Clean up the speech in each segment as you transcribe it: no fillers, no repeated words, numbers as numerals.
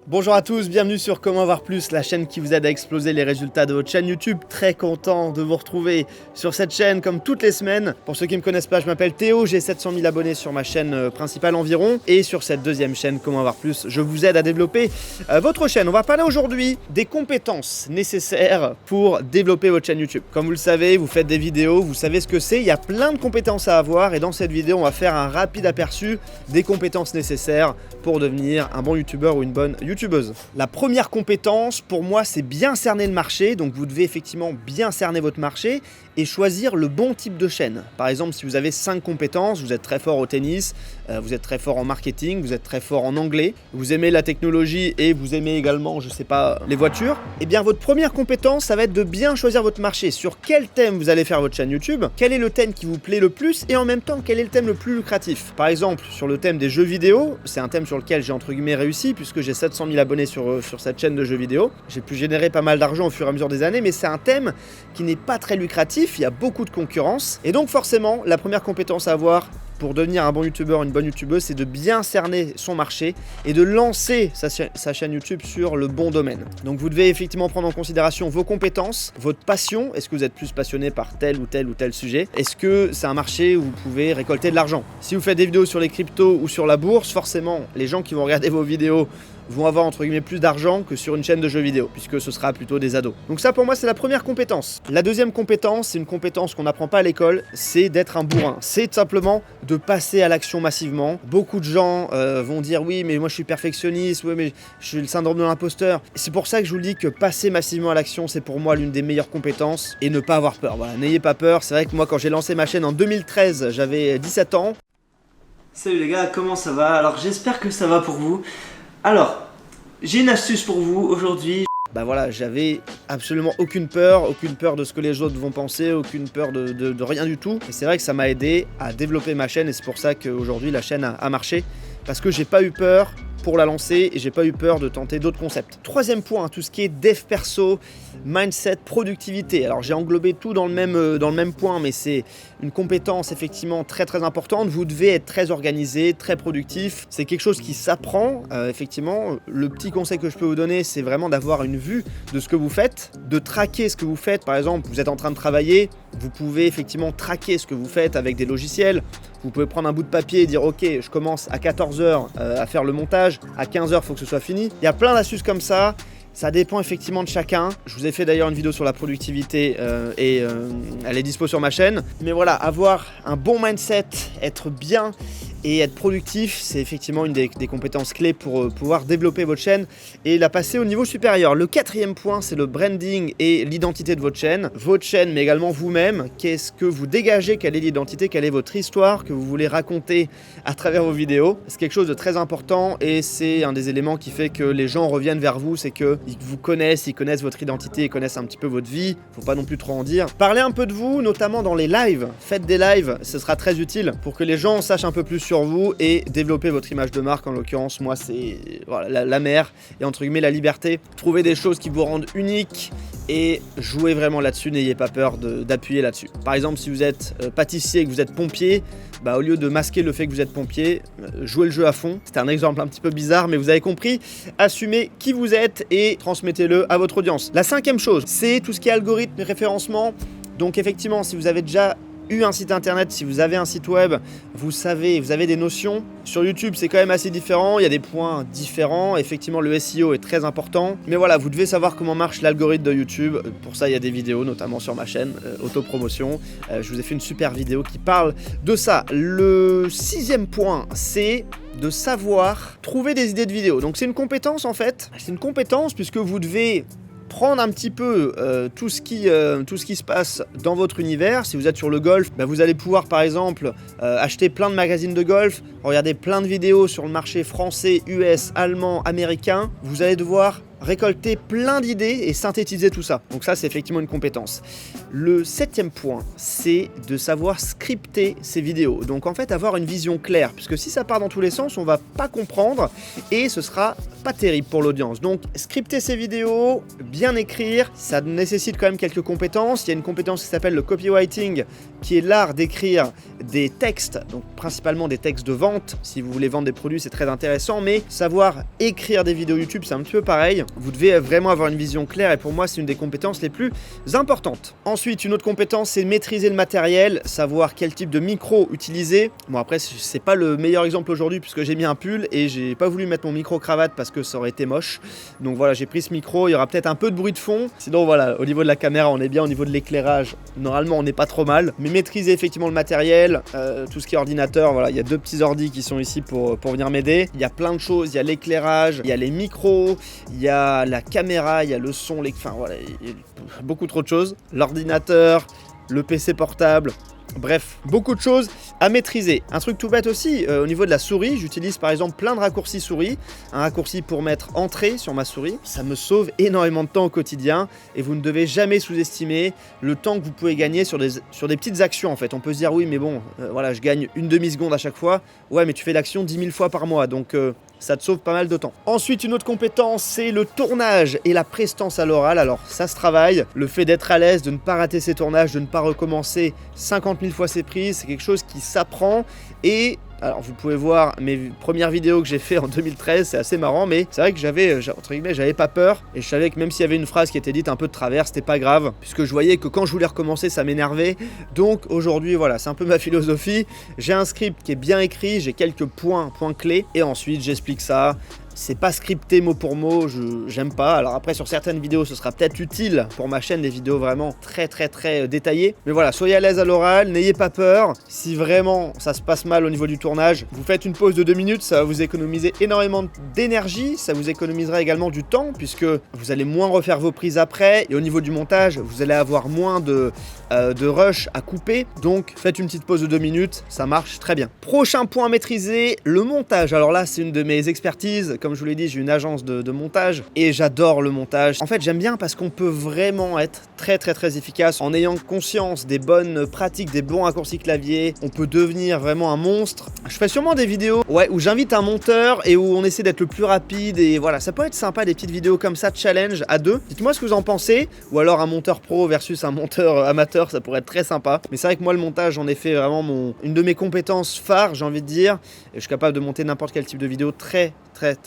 Bonjour à tous, bienvenue sur Comment avoir plus, la chaîne qui vous aide à exploser les résultats de votre chaîne YouTube. Très content de vous retrouver sur cette chaîne comme toutes les semaines. Pour ceux qui ne me connaissent pas, je m'appelle Théo, j'ai 700 000 abonnés sur ma chaîne principale environ. Et sur cette deuxième chaîne, Comment avoir plus, je vous aide à développer votre chaîne. On va parler aujourd'hui des compétences nécessaires pour développer votre chaîne YouTube. Comme vous le savez, vous faites des vidéos, vous savez ce que c'est, il y a plein de compétences à avoir. Et dans cette vidéo, on va faire un rapide aperçu des compétences nécessaires pour devenir un bon youtubeur ou une bonne youtubeuse. La première compétence pour moi c'est bien cerner le marché, donc vous devez effectivement bien cerner votre marché et choisir le bon type de chaîne. Par exemple, si vous avez 5 compétences, vous êtes très fort au tennis, vous êtes très fort en marketing, vous êtes très fort en anglais, vous aimez la technologie et vous aimez également, je sais pas, les voitures, et bien votre première compétence ça va être de bien choisir votre marché, sur quel thème vous allez faire votre chaîne YouTube, quel est le thème qui vous plaît le plus et en même temps quel est le thème le plus lucratif. Par exemple, sur le thème des jeux vidéo, c'est un thème sur lequel j'ai entre guillemets réussi puisque j'ai 700 000 abonnés sur cette chaîne de jeux vidéo. J'ai pu générer pas mal d'argent au fur et à mesure des années, mais c'est un thème qui n'est pas très lucratif, il y a beaucoup de concurrence. Et donc forcément, la première compétence à avoir pour devenir un bon youtubeur, une bonne youtubeuse, c'est de bien cerner son marché et de lancer sa chaîne YouTube sur le bon domaine. Donc vous devez effectivement prendre en considération vos compétences, votre passion. Est-ce que vous êtes plus passionné par tel ou tel sujet? Est-ce que c'est un marché où vous pouvez récolter de l'argent? Si vous faites des vidéos sur les cryptos ou sur la bourse, forcément, les gens qui vont regarder vos vidéos vont avoir entre guillemets plus d'argent que sur une chaîne de jeux vidéo, puisque ce sera plutôt des ados. Donc ça pour moi c'est la première compétence. La deuxième compétence, c'est une compétence qu'on n'apprend pas à l'école, c'est d'être un bourrin. C'est tout simplement de passer à l'action massivement. Beaucoup de gens vont dire oui mais moi je suis perfectionniste, oui mais je suis le syndrome de l'imposteur. C'est pour ça que je vous dis que passer massivement à l'action c'est pour moi l'une des meilleures compétences et ne pas avoir peur. Voilà, n'ayez pas peur. C'est vrai que moi quand j'ai lancé ma chaîne en 2013, j'avais 17 ans. Salut les gars, comment ça va? Alors j'espère que ça va pour vous. Alors, j'ai une astuce pour vous aujourd'hui. Bah voilà, j'avais absolument aucune peur de ce que les autres vont penser, aucune peur de rien du tout. Et c'est vrai que ça m'a aidé à développer ma chaîne et c'est pour ça qu'aujourd'hui la chaîne a marché. Parce que j'ai pas eu peur pour la lancer et j'ai pas eu peur de tenter d'autres concepts. Troisième point, tout ce qui est dev perso, mindset, productivité. Alors j'ai englobé tout dans le même point, mais c'est une compétence effectivement très importante. Vous devez être très organisé, très productif. C'est quelque chose qui s'apprend, effectivement. Le petit conseil que je peux vous donner, c'est vraiment d'avoir une vue de ce que vous faites, de traquer ce que vous faites. Par exemple, vous êtes en train de travailler, vous pouvez effectivement traquer ce que vous faites avec des logiciels. Vous pouvez prendre un bout de papier et dire ok, je commence à 14h à faire le montage, à 15h il faut que ce soit fini. Il y a plein d'astuces comme ça. Ça dépend effectivement de chacun. Je vous ai fait d'ailleurs une vidéo sur la productivité et elle est dispo sur ma chaîne. Mais voilà, avoir un bon mindset, être bien et être productif, c'est effectivement une des compétences clés pour pouvoir développer votre chaîne et la passer au niveau supérieur. Le quatrième point, c'est le branding et l'identité de votre chaîne, mais également vous-même. Qu'est-ce que vous dégagez? Quelle est l'identité? Quelle est votre histoire que vous voulez raconter à travers vos vidéos? C'est quelque chose de très important et c'est un des éléments qui fait que les gens reviennent vers vous, c'est qu'ils vous connaissent, ils connaissent votre identité, ils connaissent un petit peu votre vie. Faut pas non plus trop en dire. Parlez un peu de vous, notamment dans les lives. Faites des lives, ce sera très utile pour que les gens sachent un peu plus sur vous et développer votre image de marque. En l'occurrence, moi, c'est voilà, la mer et entre guillemets la liberté. Trouvez des choses qui vous rendent unique et jouez vraiment là-dessus. N'ayez pas peur d'appuyer là-dessus. Par exemple, si vous êtes pâtissier et que vous êtes pompier, bah, au lieu de masquer le fait que vous êtes pompier, jouez le jeu à fond. C'était un exemple un petit peu bizarre, mais vous avez compris. Assumez qui vous êtes et transmettez-le à votre audience. La cinquième chose, c'est tout ce qui est algorithme et référencement. Donc effectivement, si vous avez déjà eu un site internet, si vous avez un site web, vous savez, vous avez des notions. Sur YouTube, c'est quand même assez différent, il y a des points différents. Effectivement, le SEO est très important. Mais voilà, vous devez savoir comment marche l'algorithme de YouTube. Pour ça, il y a des vidéos, notamment sur ma chaîne, autopromotion. Je vous ai fait une super vidéo qui parle de ça. Le sixième point, c'est de savoir trouver des idées de vidéos. Donc c'est une compétence en fait. C'est une compétence puisque vous devez prendre un petit peu tout ce qui se passe dans votre univers. Si vous êtes sur le golf, bah vous allez pouvoir par exemple acheter plein de magazines de golf, regarder plein de vidéos sur le marché français, US, allemand, américain. Vous allez devoir récolter plein d'idées et synthétiser tout ça. Donc ça, c'est effectivement une compétence. Le septième point, c'est de savoir scripter ses vidéos. Donc en fait, avoir une vision claire, puisque si ça part dans tous les sens, on va pas comprendre et ce sera pas terrible pour l'audience. Donc scripter ses vidéos, bien écrire, ça nécessite quand même quelques compétences. Il y a une compétence qui s'appelle le copywriting qui est l'art d'écrire des textes, donc principalement des textes de vente. Si vous voulez vendre des produits, c'est très intéressant, mais savoir écrire des vidéos YouTube, c'est un petit peu pareil. Vous devez vraiment avoir une vision claire et pour moi, c'est une des compétences les plus importantes. Ensuite, une autre compétence, c'est maîtriser le matériel, savoir quel type de micro utiliser. Bon, après, c'est pas le meilleur exemple aujourd'hui puisque j'ai mis un pull et j'ai pas voulu mettre mon micro-cravate parce que ça aurait été moche. Donc voilà, j'ai pris ce micro, il y aura peut-être un peu de bruit de fond. Sinon, voilà, au niveau de la caméra, on est bien, au niveau de l'éclairage, normalement, on n'est pas trop mal. Mais maîtriser effectivement le matériel, tout ce qui est ordinateur, voilà, il y a 2 petits ordis qui sont ici pour venir m'aider. Il y a plein de choses, il y a l'éclairage, il y a les micros, il y a la caméra, il y a le son, enfin voilà, il y a beaucoup trop de choses. L'ordinateur, le PC portable. Bref, beaucoup de choses à maîtriser. Un truc tout bête aussi, au niveau de la souris, j'utilise par exemple plein de raccourcis souris. Un raccourci pour mettre entrée sur ma souris. Ça me sauve énormément de temps au quotidien et vous ne devez jamais sous-estimer le temps que vous pouvez gagner sur des petites actions en fait. On peut se dire oui mais bon, voilà, je gagne une demi-seconde à chaque fois. Ouais mais tu fais l'action 10 000 fois par mois donc ça te sauve pas mal de temps. Ensuite, une autre compétence, c'est le tournage et la prestance à l'oral. Alors, ça se travaille. Le fait d'être à l'aise, de ne pas rater ses tournages, de ne pas recommencer 50 000 fois ses prises, c'est quelque chose qui s'apprend. Et alors, vous pouvez voir mes premières vidéos que j'ai fait en 2013, c'est assez marrant, mais c'est vrai que j'avais pas peur. Et je savais que même s'il y avait une phrase qui était dite un peu de travers, c'était pas grave, puisque je voyais que quand je voulais recommencer, ça m'énervait. Donc aujourd'hui, voilà, c'est un peu ma philosophie. J'ai un script qui est bien écrit, j'ai quelques points clés, et ensuite j'explique ça. C'est pas scripté mot pour mot, j'aime pas. Alors après, sur certaines vidéos, ce sera peut-être utile pour ma chaîne, des vidéos vraiment très détaillées. Mais voilà, soyez à l'aise à l'oral, n'ayez pas peur. Si vraiment ça se passe mal au niveau du tournage, vous faites une pause de 2 minutes, ça va vous économiser énormément d'énergie. Ça vous économisera également du temps, puisque vous allez moins refaire vos prises après. Et au niveau du montage, vous allez avoir moins de rush à couper. Donc faites une petite pause de 2 minutes, ça marche très bien. Prochain point à maîtriser, le montage. Alors là, c'est une de mes expertises. Comme je vous l'ai dit, j'ai une agence de montage et j'adore le montage. En fait, j'aime bien parce qu'on peut vraiment être très efficace en ayant conscience des bonnes pratiques, des bons raccourcis clavier. On peut devenir vraiment un monstre. Je ferai sûrement des vidéos où j'invite un monteur et où on essaie d'être le plus rapide et voilà, ça peut être sympa des petites vidéos comme ça, challenge à 2. Dites-moi ce que vous en pensez, ou alors un monteur pro versus un monteur amateur, ça pourrait être très sympa. Mais c'est vrai que moi, le montage, j'en ai fait vraiment une de mes compétences phares, j'ai envie de dire. Et je suis capable de monter n'importe quel type de vidéo très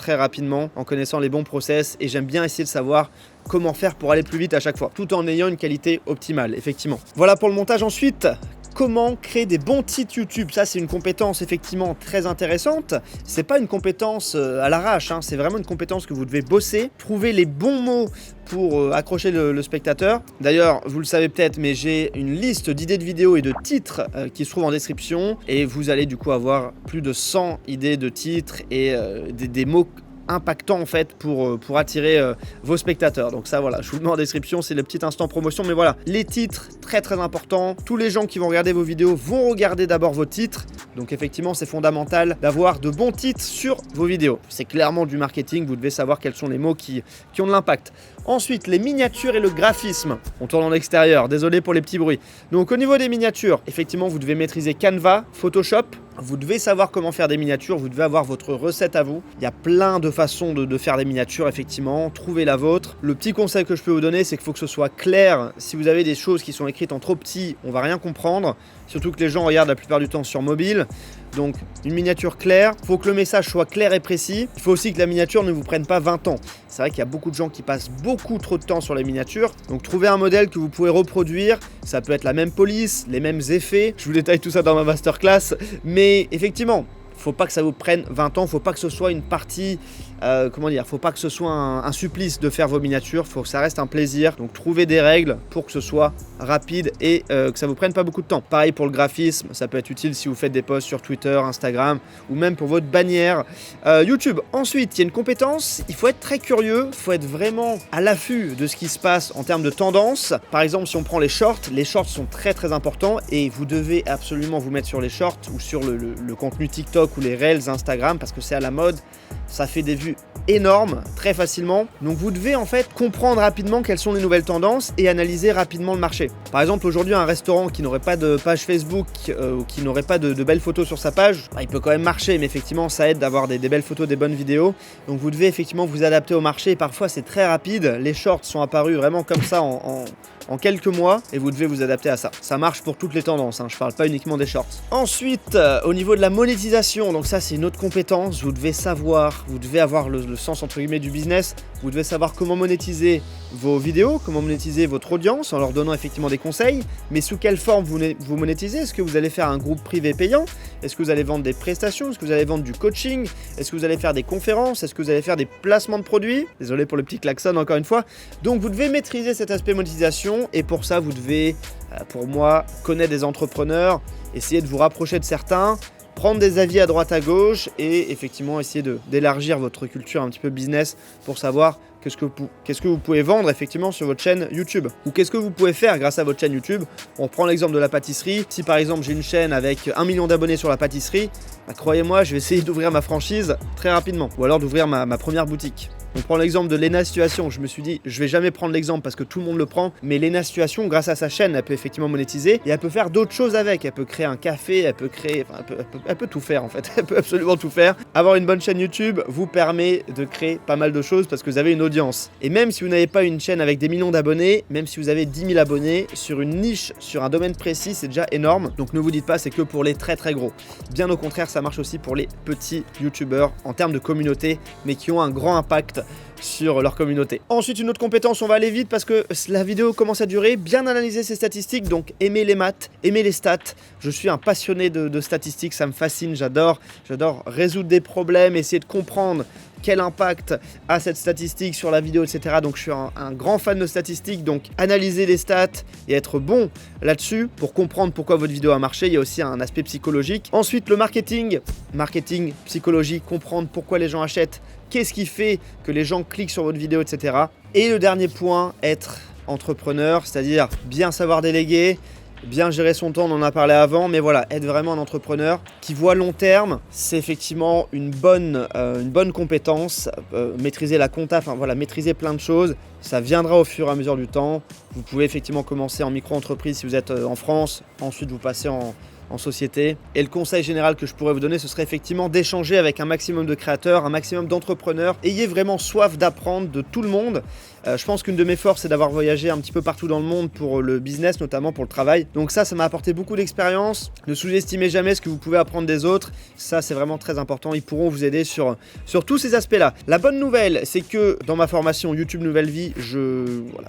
rapidement en connaissant les bons process et j'aime bien essayer de savoir comment faire pour aller plus vite à chaque fois tout en ayant une qualité optimale, effectivement. Voilà pour le montage. Ensuite, comment créer des bons titres YouTube. Ça, c'est une compétence effectivement très intéressante. C'est pas une compétence à l'arrache, hein. C'est vraiment une compétence que vous devez bosser, trouver les bons mots pour accrocher le spectateur. D'ailleurs, vous le savez peut-être, mais j'ai une liste d'idées de vidéos et de titres qui se trouvent en description et vous allez du coup avoir plus de 100 idées de titres et des mots impactant en fait pour attirer vos spectateurs. Donc ça voilà, je vous le mets en description, c'est le petit instant promotion, mais voilà, les titres très importants. Tous les gens qui vont regarder vos vidéos vont regarder d'abord vos titres, donc effectivement c'est fondamental d'avoir de bons titres sur vos vidéos. C'est clairement du marketing, vous devez savoir quels sont les mots qui ont de l'impact. Ensuite, les miniatures et le graphisme. On tourne en extérieur, désolé pour les petits bruits. Donc au niveau des miniatures, effectivement vous devez maîtriser Canva, Photoshop. Vous devez savoir comment faire des miniatures, vous devez avoir votre recette à vous. Il y a plein de façons de faire des miniatures, effectivement. Trouvez la vôtre. Le petit conseil que je peux vous donner, c'est qu'il faut que ce soit clair. Si vous avez des choses qui sont écrites en trop petit, on va rien comprendre. Surtout que les gens regardent la plupart du temps sur mobile. Donc une miniature claire, il faut que le message soit clair et précis. Il faut aussi que la miniature ne vous prenne pas 20 ans. C'est vrai qu'il y a beaucoup de gens qui passent beaucoup trop de temps sur les miniatures. Donc trouvez un modèle que vous pouvez reproduire. Ça peut être la même police, les mêmes effets. Je vous détaille tout ça dans ma masterclass. Mais effectivement, faut pas que ça vous prenne 20 ans, faut pas que ce soit une partie, faut pas que ce soit un supplice de faire vos miniatures, faut que ça reste un plaisir. Donc trouvez des règles pour que ce soit rapide et que ça vous prenne pas beaucoup de temps. Pareil pour le graphisme, ça peut être utile si vous faites des posts sur Twitter, Instagram ou même pour votre bannière YouTube. Ensuite, il y a une compétence, il faut être très curieux, il faut être vraiment à l'affût de ce qui se passe en termes de tendance. Par exemple, si on prend les shorts sont très importants et vous devez absolument vous mettre sur les shorts ou sur le contenu TikTok ou les Reels Instagram parce que c'est à la mode. ça fait des vues énormes, très facilement. Donc vous devez en fait comprendre rapidement quelles sont les nouvelles tendances et analyser rapidement le marché. Par exemple, aujourd'hui, un restaurant qui n'aurait pas de page Facebook ou qui n'aurait pas de belles photos sur sa page, il peut quand même marcher, mais effectivement, ça aide d'avoir des belles photos, des bonnes vidéos. Donc vous devez effectivement vous adapter au marché. Et parfois, c'est très rapide. Les shorts sont apparus vraiment comme ça en quelques mois et vous devez vous adapter à ça. Ça marche pour toutes les tendances, je parle pas uniquement des shorts. Ensuite, au niveau de la monétisation, donc ça c'est une autre compétence, vous devez savoir, vous devez avoir le sens entre guillemets du business, vous devez savoir comment monétiser vos vidéos, comment monétiser votre audience en leur donnant effectivement des conseils, mais sous quelle forme vous monétisez. Est-ce que vous allez faire un groupe privé payant? Est-ce que vous allez vendre des prestations? Est-ce que vous allez vendre du coaching? Est-ce que vous allez faire des conférences? Est-ce que vous allez faire des placements de produits? Désolé pour le petit klaxon encore une fois. Donc vous devez maîtriser cet aspect monétisation et pour ça vous devez, pour moi, connaître des entrepreneurs, essayer de vous rapprocher de certains, prendre des avis à droite à gauche et effectivement essayer d'élargir votre culture un petit peu business pour savoir qu'est-ce que vous pouvez vendre effectivement sur votre chaîne YouTube ou qu'est-ce que vous pouvez faire grâce à votre chaîne YouTube. On prend l'exemple de la pâtisserie. Si par exemple j'ai une chaîne avec 1 million d'abonnés sur la pâtisserie, croyez-moi, je vais essayer d'ouvrir ma franchise très rapidement ou alors d'ouvrir ma première boutique. On prend l'exemple de Lena Situation. Je me suis dit, je vais jamais prendre l'exemple parce que tout le monde le prend, mais Lena Situation, grâce à sa chaîne, elle peut effectivement monétiser et elle peut faire d'autres choses avec. Elle peut créer un café, elle peut tout faire en fait. Elle peut absolument tout faire. Avoir une bonne chaîne YouTube vous permet de créer pas mal de choses parce que vous avez une audience. Et même si vous n'avez pas une chaîne avec des millions d'abonnés, même si vous avez 10 000 abonnés sur une niche, sur un domaine précis, c'est déjà énorme. Donc ne vous dites pas, c'est que pour les très très gros. Bien au contraire, ça marche aussi pour les petits YouTubeurs en termes de communauté, mais qui ont un grand impact sur leur communauté. Ensuite, une autre compétence, on va aller vite parce que la vidéo commence à durer. Bien analyser ses statistiques, donc aimer les maths, aimer les stats. Je suis un passionné de statistiques, ça me fascine, j'adore résoudre des problèmes, essayer de comprendre quel impact a cette statistique sur la vidéo, etc. Donc je suis un grand fan de statistiques, donc analyser les stats et être bon là-dessus pour comprendre pourquoi votre vidéo a marché. Il y a aussi un aspect psychologique. Ensuite, le marketing, psychologie, comprendre pourquoi les gens achètent, qu'est-ce qui fait que les gens cliquent sur votre vidéo, etc. Et le dernier point, être entrepreneur, c'est-à-dire bien savoir déléguer, bien gérer son temps, on en a parlé avant, mais voilà, être vraiment un entrepreneur qui voit long terme, c'est effectivement une bonne compétence. Maîtriser la compta, enfin voilà, maîtriser plein de choses, ça viendra au fur et à mesure du temps. Vous pouvez effectivement commencer en micro-entreprise si vous êtes en France, ensuite vous passez en société. Et le conseil général que je pourrais vous donner, ce serait effectivement d'échanger avec un maximum de créateurs, un maximum d'entrepreneurs. Ayez vraiment soif d'apprendre de tout le monde. Je pense qu'une de mes forces, c'est d'avoir voyagé un petit peu partout dans le monde pour le business, notamment pour le travail. Donc ça m'a apporté beaucoup d'expérience. Ne sous-estimez jamais ce que vous pouvez apprendre des autres. Ça, c'est vraiment très important. Ils pourront vous aider sur tous ces aspects-là. La bonne nouvelle, c'est que dans ma formation YouTube Nouvelle Vie,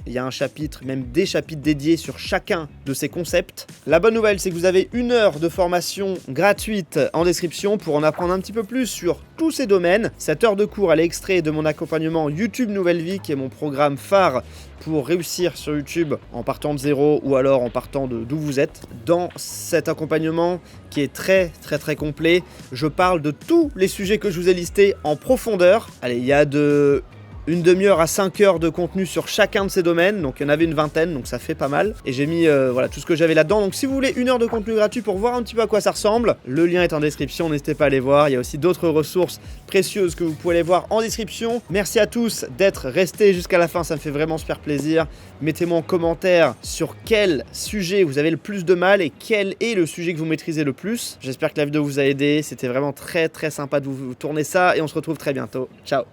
il y a un chapitre, même des chapitres dédiés sur chacun de ces concepts. La bonne nouvelle, c'est que vous avez 1 heure de formation gratuite en description pour en apprendre un petit peu plus sur tous ces domaines. Cette heure de cours, elle est extraite de mon accompagnement YouTube Nouvelle Vie, qui est mon programme phare pour réussir sur YouTube en partant de zéro ou alors en partant d'où vous êtes. Dans cet accompagnement qui est très très très complet, je parle de tous les sujets que je vous ai listés en profondeur. Allez, il y a de 1 demi-heure à 5 heures de contenu sur chacun de ces domaines, donc il y en avait une vingtaine, donc ça fait pas mal. Et j'ai mis tout ce que j'avais là-dedans. Donc si vous voulez 1 heure de contenu gratuit pour voir un petit peu à quoi ça ressemble, le lien est en description, n'hésitez pas à aller voir. Il y a aussi d'autres ressources précieuses que vous pouvez aller voir en description. Merci à tous d'être restés jusqu'à la fin, ça me fait vraiment super plaisir. Mettez-moi en commentaire sur quel sujet vous avez le plus de mal et quel est le sujet que vous maîtrisez le plus. J'espère que la vidéo vous a aidé, c'était vraiment très très sympa de vous tourner ça et on se retrouve très bientôt. Ciao.